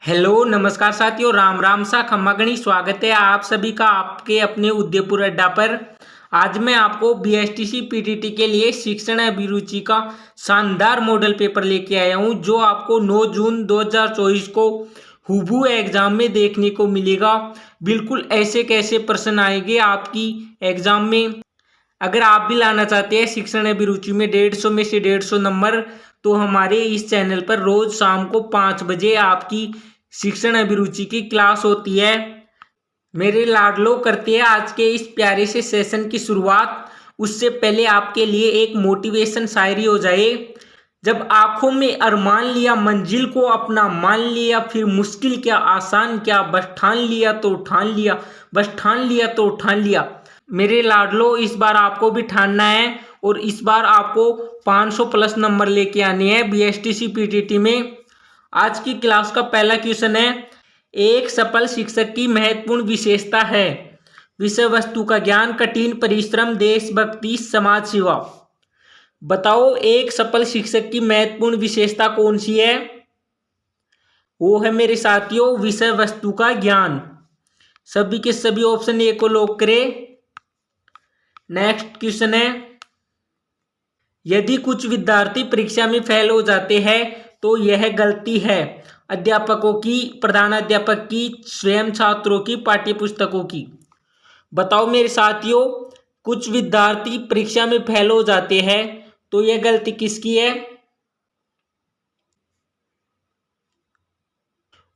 Hello नमस्कार साथियों, राम राम सा खम्मा गणी। स्वागत है आप सभी का आपके अपने उदयपुर अड्डा पर। आज मैं आपको बीएसटीसी पीटीटी के लिए शिक्षण अभिरुचि का शानदार मॉडल पेपर लेके आया हूं, जो आपको 9 जून 2024 को हुबहू एग्जाम में देखने को मिलेगा। बिल्कुल ऐसे कैसे प्रश्न आएंगे आपकी एग्जाम में। अगर आप भी लाना चाहते हैं शिक्षण अभिरुचि में 150 में से 150 नंबर, तो हमारे इस चैनल पर रोज शाम को 5 बजे आपकी शिक्षण अभिरुचि की क्लास होती है। मेरे लाडलो करते हैं आज के इस प्यारे से सेशन की शुरुआत। उससे पहले आपके लिए एक मोटिवेशन शायरी हो जाए। जब आंखों में अरमान लिया, मंजिल को अपना मान लिया, फिर मुश्किल क्या आसान क्या, बस ठान लिया तो ठान लिया, बस ठान लिया तो ठान लिया। मेरे लाडलो, इस बार आपको भी ठानना है और इस बार आपको 500 प्लस नंबर लेके आने हैं बीएसटीसी पीटीटी में। आज की क्लास का पहला क्वेश्चन है, एक सफल शिक्षक की महत्वपूर्ण विशेषता है। विषय वस्तु का ज्ञान, कठिन परिश्रम, देशभक्ति, समाज सेवा। बताओ एक सफल शिक्षक की महत्वपूर्ण विशेषता कौन सी है? वो है मेरे साथियों विषय वस्तु का ज्ञान। सभी के सभी ऑप्शन ए को लॉक करें। नेक्स्ट क्वेश्चन है, यदि कुछ विद्यार्थी परीक्षा में फेल हो जाते हैं तो यह गलती है अध्यापकों की, प्रधानाध्यापक की, स्वयं छात्रों की, पाठ्य पुस्तकों की। बताओ मेरे साथियों, कुछ विद्यार्थी परीक्षा में फेल हो जाते हैं तो यह गलती किसकी है?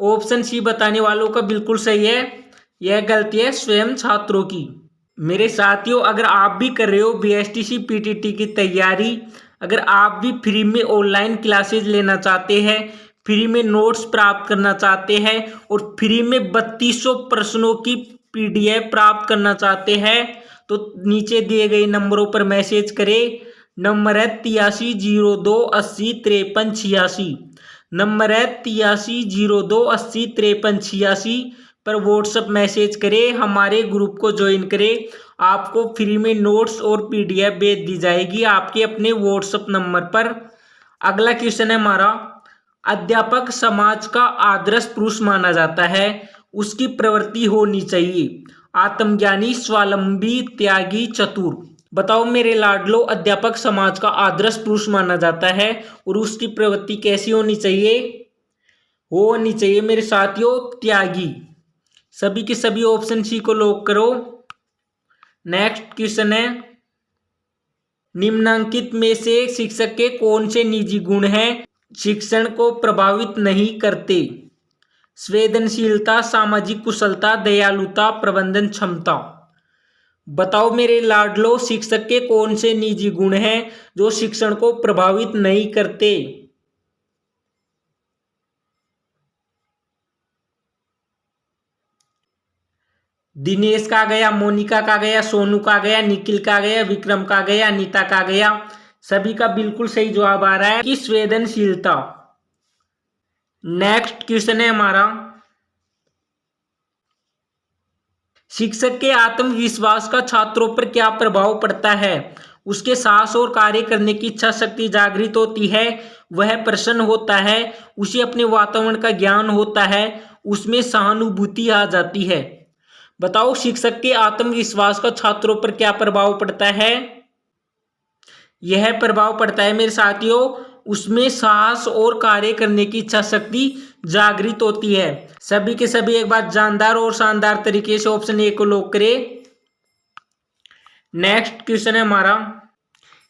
ऑप्शन सी बताने वालों का बिल्कुल सही है, यह गलती है स्वयं छात्रों की। मेरे साथियों, अगर आप भी कर रहे हो बीएसटीसी पीटीटी की तैयारी, अगर आप भी फ्री में ऑनलाइन क्लासेज लेना चाहते हैं, फ्री में नोट्स प्राप्त करना चाहते हैं और फ्री में 3200 प्रश्नों की पीडीएफ प्राप्त करना चाहते हैं, तो नीचे दिए गए नंबरों पर मैसेज करें। नंबर है 8302805386। नंबर है 8302805386 पर व्हाट्सएप मैसेज करें, हमारे ग्रुप को ज्वाइन करें। आपको फ्री में नोट्स और पीडीएफ भेज दी जाएगी आपके अपने व्हाट्सएप नंबर पर। अगला क्वेश्चन है हमारा, अध्यापक समाज का आदर्श पुरुष माना जाता है, उसकी प्रवृत्ति होनी चाहिए आत्मज्ञानी, स्वावलंबी, त्यागी, चतुर। बताओ मेरे लाडलो, अध्यापक समाज का आदर्श पुरुष माना जाता है और उसकी प्रवृत्ति कैसी होनी चाहिए? वो होनी चाहिए मेरे साथियों त्यागी। सभी के सभी ऑप्शन सी को लॉक करो। नेक्स्ट क्वेश्चन है, निम्नलिखित में से शिक्षक के कौन से निजी गुण हैं शिक्षण को प्रभावित नहीं करते? संवेदनशीलता, सामाजिक कुशलता, दयालुता, प्रबंधन क्षमता। बताओ मेरे लाडलो, शिक्षक के कौन से निजी गुण हैं जो शिक्षण को प्रभावित नहीं करते? दिनेश का गया, मोनिका का गया, सोनू का गया, निखिल का गया, विक्रम का गया, अनीता का गया। सभी का बिल्कुल सही जवाब आ रहा है कि संवेदनशीलता। नेक्स्ट क्वेश्चन है हमारा, शिक्षक के आत्मविश्वास का छात्रों पर क्या प्रभाव पड़ता है? उसके साहस और कार्य करने की इच्छा शक्ति जागृत होती है, वह प्रसन्न होता है, उसे अपने वातावरण का ज्ञान होता है, उसमें सहानुभूति आ जाती है। बताओ शिक्षक के आत्मविश्वास का छात्रों पर क्या प्रभाव पड़ता है? यह प्रभाव पड़ता है मेरे साथियों, उसमें साहस और कार्य करने की इच्छा शक्ति जागृत होती है। सभी के सभी एक बार जानदार और शानदार तरीके से ऑप्शन ए को लॉक करें। नेक्स्ट क्वेश्चन है हमारा,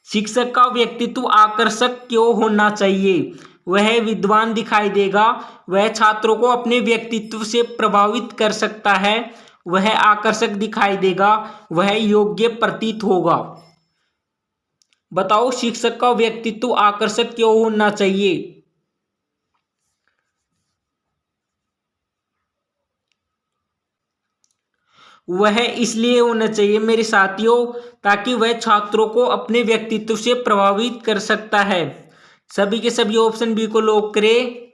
शिक्षक का व्यक्तित्व आकर्षक क्यों होना चाहिए? वह विद्वान दिखाई देगा, वह छात्रों को अपने व्यक्तित्व से प्रभावित कर सकता है, वह आकर्षक दिखाई देगा, वह योग्य प्रतीत होगा। बताओ शिक्षक का व्यक्तित्व आकर्षक क्यों होना चाहिए? वह इसलिए होना चाहिए मेरे साथियों ताकि वह छात्रों को अपने व्यक्तित्व से प्रभावित कर सकता है। सभी के सभी ऑप्शन बी को लॉक करें।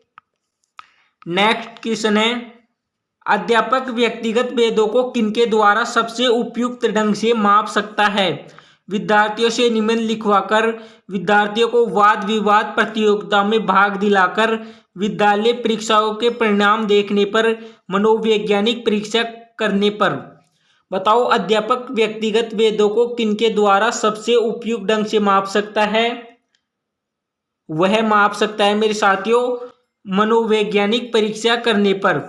नेक्स्ट क्वेश्चन है, अध्यापक व्यक्तिगत भेदों को किनके द्वारा सबसे उपयुक्त ढंग से माप सकता है? विद्यार्थियों से निबंध लिखवाकर, विद्यार्थियों को वाद विवाद प्रतियोगिता में भाग दिलाकर, विद्यालय परीक्षाओं के परिणाम देखने पर, मनोवैज्ञानिक परीक्षा करने पर। बताओ अध्यापक व्यक्तिगत वेदों को किनके द्वारा सबसे उपयुक्त ढंग से माप सकता है? वह माप सकता है मेरे साथियों मनोवैज्ञानिक परीक्षा करने पर।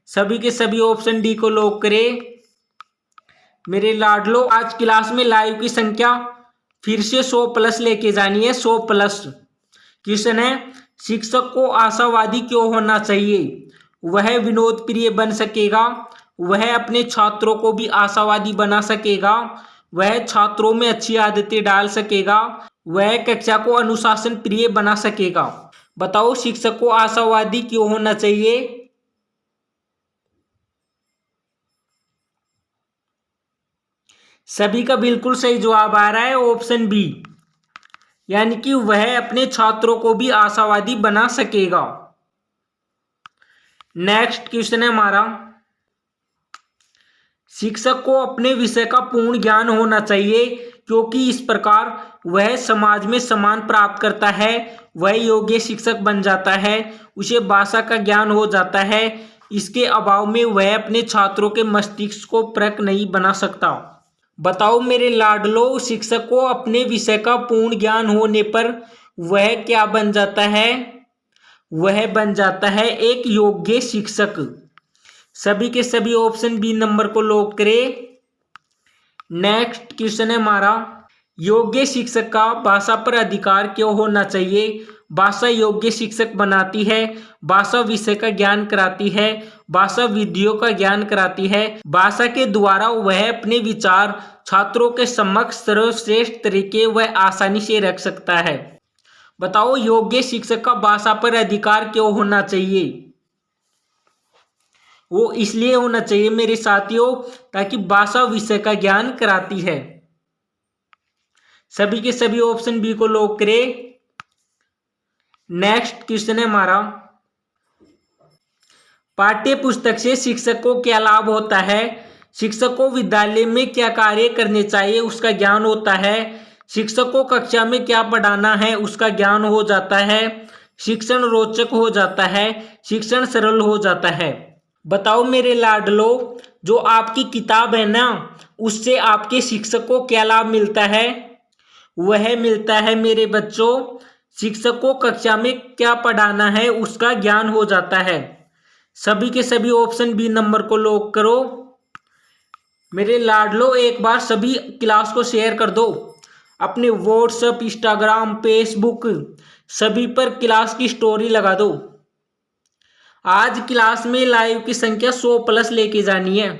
सभी के सभी ऑप्शन डी को लॉक करें। मेरे लाडलो, आज क्लास में लाइव की संख्या फिर से 100 प्लस लेके जानी है, 100 प्लस। क्वेश्चन है, शिक्षक को आशावादी क्यों होना चाहिए? वह विनोद प्रिय बन सकेगा, वह अपने छात्रों को भी आशावादी बना सकेगा, वह छात्रों में अच्छी आदतें डाल सकेगा, वह कक्षा को अनुशासन प्रिय बना सकेगा। बताओ शिक्षक को आशावादी क्यों होना चाहिए? सभी का बिल्कुल सही जवाब आ रहा है ऑप्शन बी, यानी कि वह अपने छात्रों को भी आशावादी बना सकेगा। नेक्स्ट क्वेश्चन है हमारा, शिक्षक को अपने विषय का पूर्ण ज्ञान होना चाहिए क्योंकि इस प्रकार वह समाज में सम्मान प्राप्त करता है, वह योग्य शिक्षक बन जाता है, उसे भाषा का ज्ञान हो जाता है, इसके अभाव में वह अपने छात्रों के मस्तिष्क को परख नहीं बना सकता। बताओ मेरे लाडलो, शिक्षक को अपने विषय का पूर्ण ज्ञान होने पर वह क्या बन जाता है? वह बन जाता है एक योग्य शिक्षक। सभी के सभी ऑप्शन बी नंबर को लॉक करें। नेक्स्ट क्वेश्चन है हमारा, योग्य शिक्षक का भाषा पर अधिकार क्यों होना चाहिए? भाषा योग्य शिक्षक बनाती है, भाषा विषय का ज्ञान कराती है, भाषा विधियों का ज्ञान कराती है, भाषा के द्वारा वह अपने विचार छात्रों के समक्ष सर्वश्रेष्ठ तरीके व आसानी से रख सकता है। बताओ योग्य शिक्षक का भाषा पर अधिकार क्यों होना चाहिए? वो इसलिए होना चाहिए मेरे साथियों ताकि भाषा विषय का ज्ञान कराती है। सभी के सभी ऑप्शन बी को लॉक करें। नेक्स्ट क्वेश्चन है हमारा, पाठ्य पुस्तक से शिक्षक को क्या लाभ होता है? शिक्षक को विद्यालय में क्या कार्य करने चाहिए उसका ज्ञान होता है, शिक्षक को कक्षा में क्या पढ़ाना है उसका ज्ञान हो जाता है, शिक्षण रोचक हो जाता है, शिक्षण सरल हो जाता है। बताओ मेरे लाडलो, जो आपकी किताब है ना उससे आपके शिक्षक को क्या लाभ मिलता है? वह मिलता है मेरे बच्चों, शिक्षक को कक्षा में क्या पढ़ाना है उसका ज्ञान हो जाता है। सभी के सभी ऑप्शन बी नंबर को लॉक करो। मेरे लाडलो, एक बार सभी क्लास को शेयर कर दो, अपने व्हाट्सएप, इंस्टाग्राम, फेसबुक सभी पर क्लास की स्टोरी लगा दो। आज क्लास में लाइव की संख्या 100 प्लस लेके जानी है।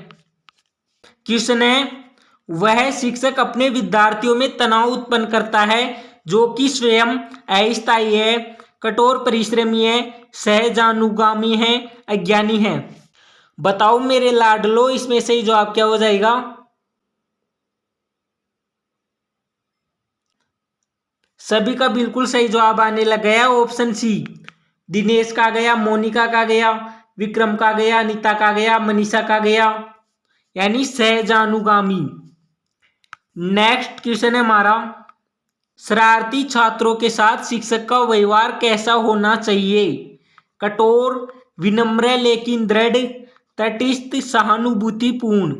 क्वेश्चन है, वह शिक्षक अपने विद्यार्थियों में तनाव उत्पन्न करता है जो कि स्वयं अस्थायी है, कठोर परिश्रमी है, सहजानुगामी है, अज्ञानी है। बताओ मेरे लाडलो, इसमें सही जवाब क्या हो जाएगा? सभी का बिल्कुल सही जवाब आने लग गया ऑप्शन सी। दिनेश का गया, मोनिका का गया, विक्रम का गया, अनीता का गया, मनीषा का गया, यानी सहजानुगामी। नेक्स्ट क्वेश्चन है हमारा, शरारती छात्रों के साथ शिक्षक का व्यवहार कैसा होना चाहिए? कठोर, विनम्र लेकिन दृढ़, तटस्थ, सहानुभूतिपूर्ण।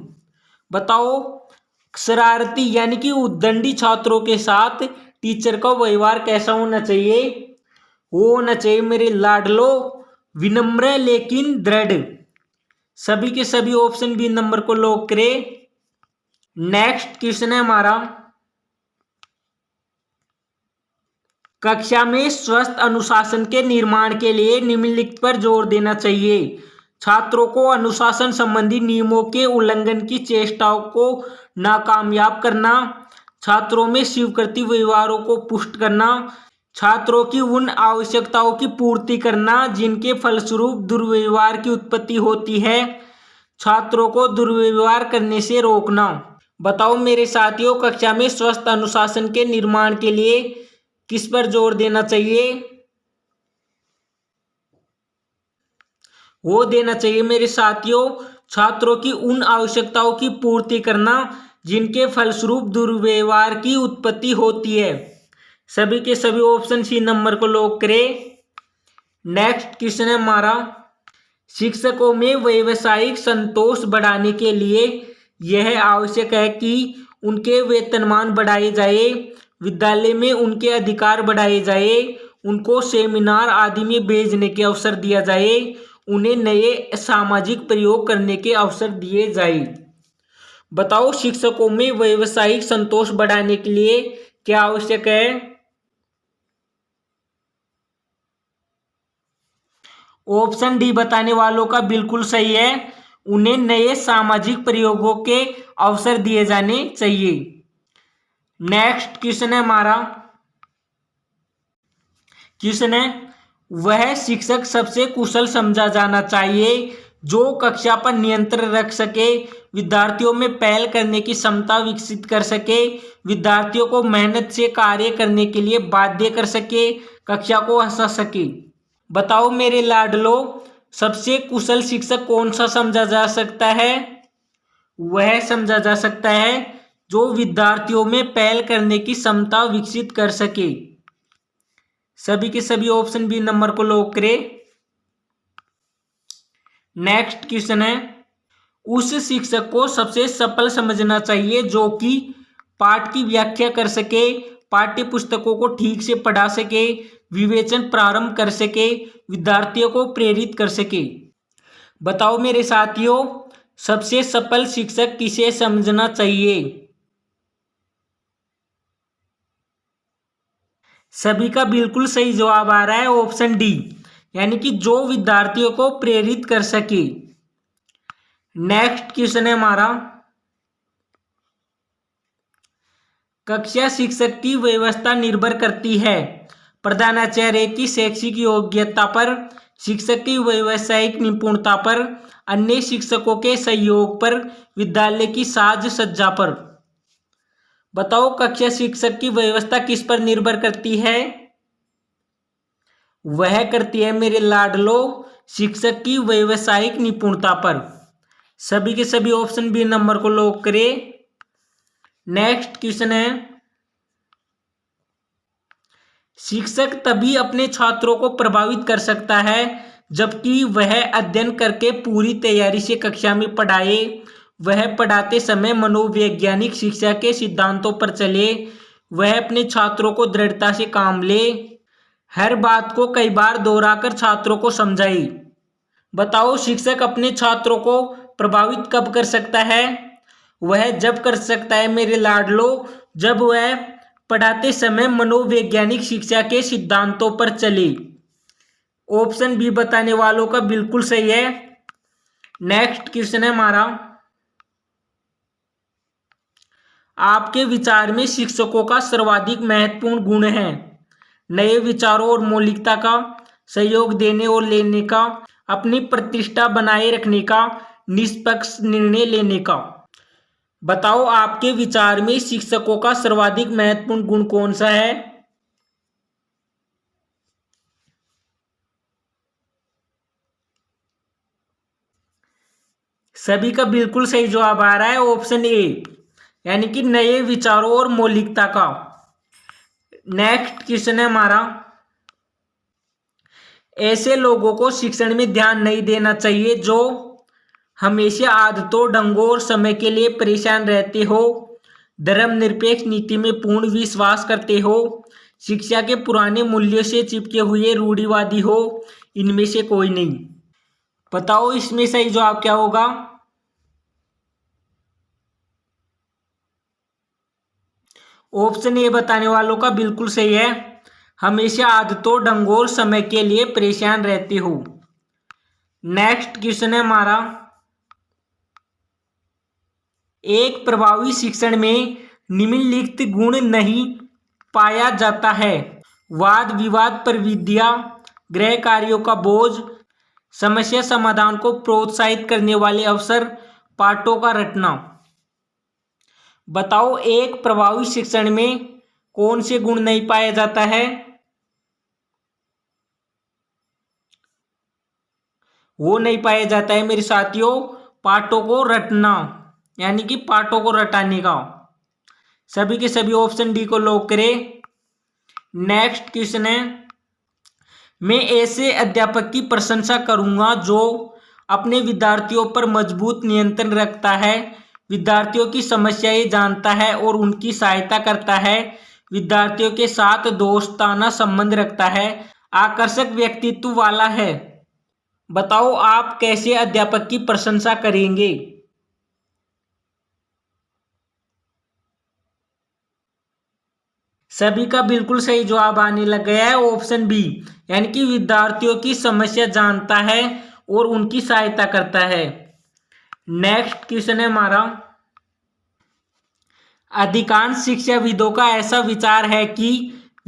बताओ शरारती यानी कि उद्दंडी छात्रों के साथ टीचर का व्यवहार कैसा होना चाहिए? वो होना चाहिए मेरे लाडलो विनम्र लेकिन दृढ़। सभी के सभी ऑप्शन बी नंबर को लॉक करें। नेक्स्ट क्वेश्चन है हमारा, कक्षा में स्वस्थ अनुशासन के निर्माण के लिए निम्नलिखित पर जोर देना चाहिए। छात्रों को अनुशासन संबंधी नियमों के उल्लंघन की चेष्टाओं को नाकामयाब करना, छात्रों में स्वीकृति व्यवहारों को पुष्ट करना, छात्रों की उन आवश्यकताओं की पूर्ति करना जिनके फलस्वरूप दुर्व्यवहार की उत्पत्ति होती है, छात्रों को दुर्व्यवहार करने से रोकना। बताओ मेरे साथियों, कक्षा में स्वस्थ अनुशासन के निर्माण के लिए किस पर जोर देना चाहिए? वो देना चाहिए मेरे साथियों छात्रों की उन आवश्यकताओं की पूर्ति करना जिनके फलस्वरूप दुर्व्यवहार की उत्पत्ति होती है। सभी के सभी ऑप्शन सी नंबर को लॉक करें। नेक्स्ट क्वेश्चन है हमारा, शिक्षकों में व्यावसायिक संतोष बढ़ाने के लिए यह आवश्यक है कि उनके वेतनमान बढ़ाए जाए, विद्यालय में उनके अधिकार बढ़ाए जाए, उनको सेमिनार आदि में भेजने के अवसर दिया जाए, उन्हें नए सामाजिक प्रयोग करने के अवसर दिए जाए। बताओ शिक्षकों में व्यावसायिक संतोष बढ़ाने के लिए क्या आवश्यक है? ऑप्शन डी बताने वालों का बिल्कुल सही है, उन्हें नए सामाजिक प्रयोगों के अवसर दिए जाने चाहिए। नेक्स्ट क्वेश्चन है हमारा, क्वेश्चन है, वह शिक्षक सबसे कुशल समझा जाना चाहिए जो कक्षा पर नियंत्रण रख सके, विद्यार्थियों में पहल करने की क्षमता विकसित कर सके, विद्यार्थियों को मेहनत से कार्य करने के लिए बाध्य कर सके, कक्षा को हंसा सके। बताओ मेरे लाडलो, सबसे कुशल शिक्षक कौन सा समझा जा सकता है? वह समझा जा सकता है जो विद्यार्थियों में पहल करने की क्षमता विकसित कर सके। सभी के सभी ऑप्शन बी नंबर को लॉक करें। नेक्स्ट क्वेश्चन है, उस शिक्षक को सबसे सफल समझना चाहिए जो कि पाठ की व्याख्या कर सके, पाठ्य पुस्तकों को ठीक से पढ़ा सके, विवेचन प्रारंभ कर सके, विद्यार्थियों को प्रेरित कर सके। बताओ मेरे साथियों, सबसे सफल शिक्षक किसे समझना चाहिए? सभी का बिल्कुल सही जवाब आ रहा है ऑप्शन डी, यानी कि जो विद्यार्थियों को प्रेरित कर सके। नेक्स्ट क्वेश्चन है हमारा, कक्षा शिक्षक की व्यवस्था निर्भर करती है प्रधानाचार्य की शैक्षिक योग्यता पर, शिक्षक की व्यावसायिक निपुणता पर, अन्य शिक्षकों के सहयोग पर, विद्यालय की साज सज्जा पर। बताओ कक्षा शिक्षक की व्यवस्था किस पर निर्भर करती है? वह करती है मेरे लाडलो शिक्षक की व्यावसायिक निपुणता पर। सभी के सभी ऑप्शन बी नंबर को लॉक करें। नेक्स्ट क्वेश्चन है, शिक्षक तभी अपने छात्रों को प्रभावित कर सकता है जबकि वह अध्ययन करके पूरी तैयारी से कक्षा में पढ़ाए, वह पढ़ाते समय मनोवैज्ञानिक शिक्षा के सिद्धांतों पर चले, वह अपने छात्रों को दृढ़ता से काम ले, हर बात को कई बार दोहराकर छात्रों को समझाए। बताओ शिक्षक अपने छात्रों को प्रभावित कब कर सकता है? वह जब कर सकता है मेरे लाडलो, जब वह पढ़ाते समय मनोवैज्ञानिक शिक्षा के सिद्धांतों पर चले। ऑप्शन बी बताने वालों का बिल्कुल सही है। नेक्स्ट क्वेश्चन है हमारा, आपके विचार में शिक्षकों का सर्वाधिक महत्वपूर्ण गुण है? नए विचारों और मौलिकता का, सहयोग देने और लेने का, अपनी प्रतिष्ठा बनाए रखने का, निष्पक्ष निर्णय लेने का। बताओ आपके विचार में शिक्षकों का सर्वाधिक महत्वपूर्ण गुण कौन सा है? सभी का बिल्कुल सही जवाब आ रहा है ऑप्शन ए, यानी कि नए विचारों और मौलिकता का। नेक्स्ट क्वेश्चन है हमारा, ऐसे लोगों को शिक्षण में ध्यान नहीं देना चाहिए जो हमेशा आदतों, ढंगों और समय के लिए परेशान रहते हो, धर्मनिरपेक्ष नीति में पूर्ण विश्वास करते हो, शिक्षा के पुराने मूल्यों से चिपके हुए रूढ़िवादी हो, इनमें से कोई नहीं। बताओ इसमें सही जवाब क्या होगा? ऑप्शन ए बताने वालों का बिल्कुल सही है, हमेशा आदतों, ढंगों और समय के लिए परेशान रहते हो। नेक्स्ट क्वेश्चन है हमारा, एक प्रभावी शिक्षण में निम्नलिखित गुण नहीं पाया जाता है? वाद विवाद प्रविधियां, गृह कार्यों का बोझ, समस्या समाधान को प्रोत्साहित करने वाले अवसर, पाठों का रटना। बताओ एक प्रभावी शिक्षण में कौन से गुण नहीं पाया जाता है? वो नहीं पाया जाता है मेरे साथियों, पाठों को रटना, यानी कि पाठों को रटाने का। सभी के सभी ऑप्शन डी को लॉक करें। नेक्स्ट क्वेश्चन है, मैं ऐसे अध्यापक की प्रशंसा करूंगा जो अपने विद्यार्थियों पर मजबूत नियंत्रण रखता है, विद्यार्थियों की समस्याएं जानता है और उनकी सहायता करता है, विद्यार्थियों के साथ दोस्ताना संबंध रखता है, आकर्षक व्यक्तित्व वाला है। बताओ आप कैसे अध्यापक की प्रशंसा करेंगे? सभी का बिल्कुल सही जवाब आने लग गया है ऑप्शन बी, यानी कि विद्यार्थियों की समस्या जानता है और उनकी सहायता करता है। नेक्स्ट क्वेश्चन है हमारा, अधिकांश शिक्षाविदों का ऐसा विचार है कि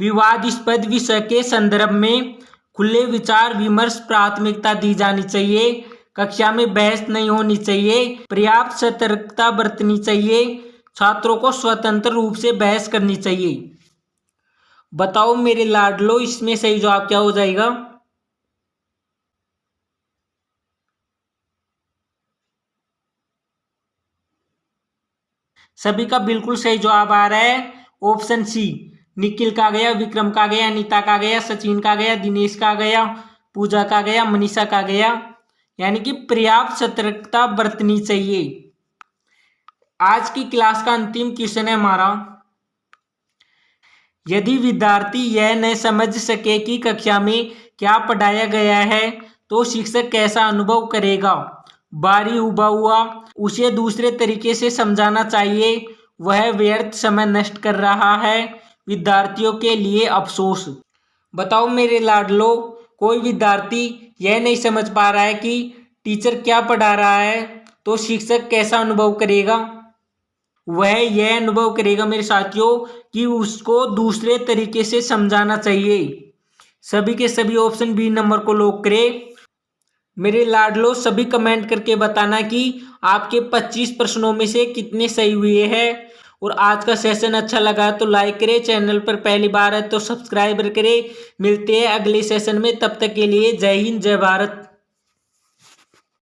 विवादास्पद विषय के संदर्भ में खुले विचार विमर्श प्राथमिकता दी जानी चाहिए, कक्षा में बहस नहीं होनी चाहिए, पर्याप्त सतर्कता बरतनी चाहिए, छात्रों को स्वतंत्र रूप से बहस करनी चाहिए। बताओ मेरे लाडलो, इसमें सही जवाब क्या हो जाएगा? सभी का बिल्कुल सही जवाब आ रहा है ऑप्शन सी। निखिल का गया, विक्रम का गया, अनीता का गया, सचिन का गया, दिनेश का गया, पूजा का गया, मनीषा का गया, यानी कि पर्याप्त सतर्कता बरतनी चाहिए। आज की क्लास का अंतिम क्वेश्चन है हमारा, यदि विद्यार्थी यह न समझ सके कि कक्षा में क्या पढ़ाया गया है तो शिक्षक कैसा अनुभव करेगा? बारी हुआ हुआ उसे दूसरे तरीके से समझाना चाहिए, वह व्यर्थ समय नष्ट कर रहा है, विद्यार्थियों के लिए अफसोस। बताओ मेरे लाडलो, कोई विद्यार्थी यह नहीं समझ पा रहा है कि टीचर क्या पढ़ा रहा है तो शिक्षक कैसा अनुभव करेगा? वह यह अनुभव करेगा मेरे साथियों कि उसको दूसरे तरीके से समझाना चाहिए। सभी के सभी ऑप्शन बी नंबर को लॉक करें। मेरे लाडलो, सभी कमेंट करके बताना कि आपके 25 प्रश्नों में से कितने सही हुए हैं। और आज का सेशन अच्छा लगा तो लाइक करें, चैनल पर पहली बार है तो सब्सक्राइब करें। मिलते हैं अगले सेशन में, तब तक के लिए जय हिंद जय भारत।